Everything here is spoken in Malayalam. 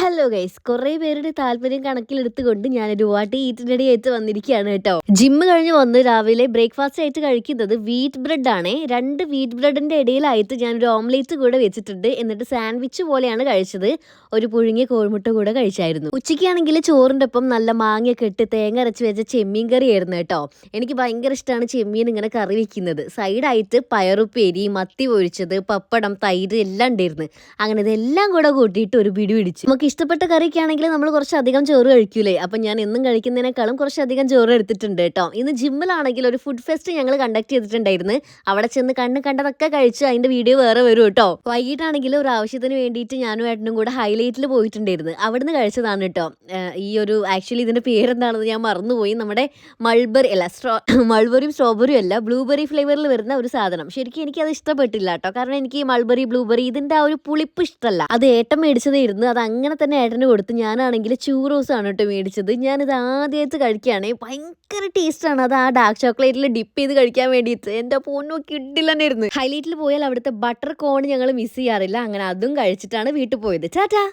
ഹലോ ഗൈസ്, കുറേ പേരുടെ താല്പര്യം കണക്കിലെടുത്തുകൊണ്ട് ഞാനൊരു വാട്ടി ഈറ്റ് റെഡി ആയിട്ട് വന്നിരിക്കുകയാണ് കേട്ടോ. ജിമ്മ് കഴിഞ്ഞ് വന്ന് രാവിലെ ബ്രേക്ക്ഫാസ്റ്റ് ആയിട്ട് കഴിക്കുന്നത് വീറ്റ് ബ്രെഡ് ആണേ. 2 വീറ്റ് ബ്രെഡിന്റെ ഇടയിലായിട്ട് ഞാനൊരു ഓംലേറ്റ് കൂടെ വെച്ചിട്ടുണ്ട്. എന്നിട്ട് സാൻഡ്വിച്ച് പോലെയാണ് കഴിച്ചത്. ഒരു പുഴുങ്ങിയ കോഴിമുട്ട കൂടെ കഴിച്ചായിരുന്നു. ഉച്ചയ്ക്കാണെങ്കിൽ ചോറിൻ്റെ ഒപ്പം നല്ല മാങ്ങയൊക്കെ ഇട്ട് തേങ്ങ അരച്ച് വെച്ച ചെമ്മീൻ കറി ആയിരുന്നു കേട്ടോ. എനിക്ക് ഭയങ്കര ഇഷ്ടമാണ് ചെമ്മീൻ ഇങ്ങനെ കറി വെക്കുന്നത്. സൈഡായിട്ട് പയറുപ്പേരി, മത്തി പൊരിച്ചത്, പപ്പടം, തൈര് എല്ലാം ഉണ്ടായിരുന്നു. അങ്ങനെ ഇതെല്ലാം കൂടെ കൂട്ടിയിട്ട് ഒരു പിടി പിടിച്ചു. നമുക്ക് ഇഷ്ടപ്പെട്ട കറിയൊക്കെ ആണെങ്കിൽ നമ്മൾ കുറച്ചധികം ചോറ് കഴിക്കൂലേ. അപ്പം ഞാൻ എന്നും കഴിക്കുന്നതിനേക്കാളും കുറച്ചധികം ചോറ് എടുത്തിട്ടുണ്ട് കേട്ടോ. ഇന്ന് ജിമ്മിലാണെങ്കിൽ ഒരു ഫുഡ് ഫെസ്റ്റ് ഞങ്ങൾ കണ്ടക്ട് ചെയ്തിട്ടുണ്ടായിരുന്നു. അവിടെ ചെന്ന് കണ്ടതൊക്കെ കഴിച്ച് അതിന്റെ വീഡിയോ വേറെ വരും കേട്ടോ. വൈകിട്ടാണെങ്കിൽ ഒരു ആവശ്യത്തിന് വേണ്ടിയിട്ട് ഞാനും ഏട്ടനും കൂടെ ഹൈലൈറ്റിൽ പോയിട്ടുണ്ടായിരുന്നു. അവിടുന്ന് കഴിച്ചതാണ് കേട്ടോ. ഈ ഒരു ആക്ച്വലി ഇതിന്റെ പേരെന്താണെന്ന് ഞാൻ മറന്നുപോയി. നമ്മുടെ മൾബറി അല്ല മൾബറിയും സ്ട്രോബെറിയും അല്ല, ബ്ലൂബെറി ഫ്ലേവറിൽ വരുന്ന ഒരു സാധനം. ശരിക്കും എനിക്ക് അത് ഇഷ്ടപ്പെട്ടില്ല കേട്ടോ. കാരണം എനിക്ക് മൾബറി, ബ്ലൂബെറി ഇതിന്റെ ആ ഒരു പുളിപ്പ് ഇഷ്ടമല്ല. അത് ഏട്ടൻ മേടിച്ചതേ ഇരുന്ന് അത് അങ്ങനെ തന്നെ ഏട്ടന് കൊടുത്ത്. ഞാനാണെങ്കിൽ ചൂറോസാണ് കേട്ടോ മേടിച്ചത്. ഞാനിത് ആദ്യമായിട്ട് കഴിക്കുകയാണെ. ഭയങ്കര ടേസ്റ്റാണ്. അത് ആ ഡാർക്ക് ചോക്ലേറ്റിൽ ഡിപ്പ് ചെയ്ത് കഴിക്കാൻ വേണ്ടിയിട്ട് എൻ്റെ പൊന്നോ കിഡിലെന്നായിരുന്നു. ഹൈലൈറ്റിൽ പോയാൽ അവിടുത്തെ ബട്ടർ കോൺ ഞങ്ങൾ മിസ് ചെയ്യാറില്ല. അങ്ങനെ അതും കഴിച്ചിട്ടാണ് വീട്ടിൽ പോയത്. ടാറ്റാ.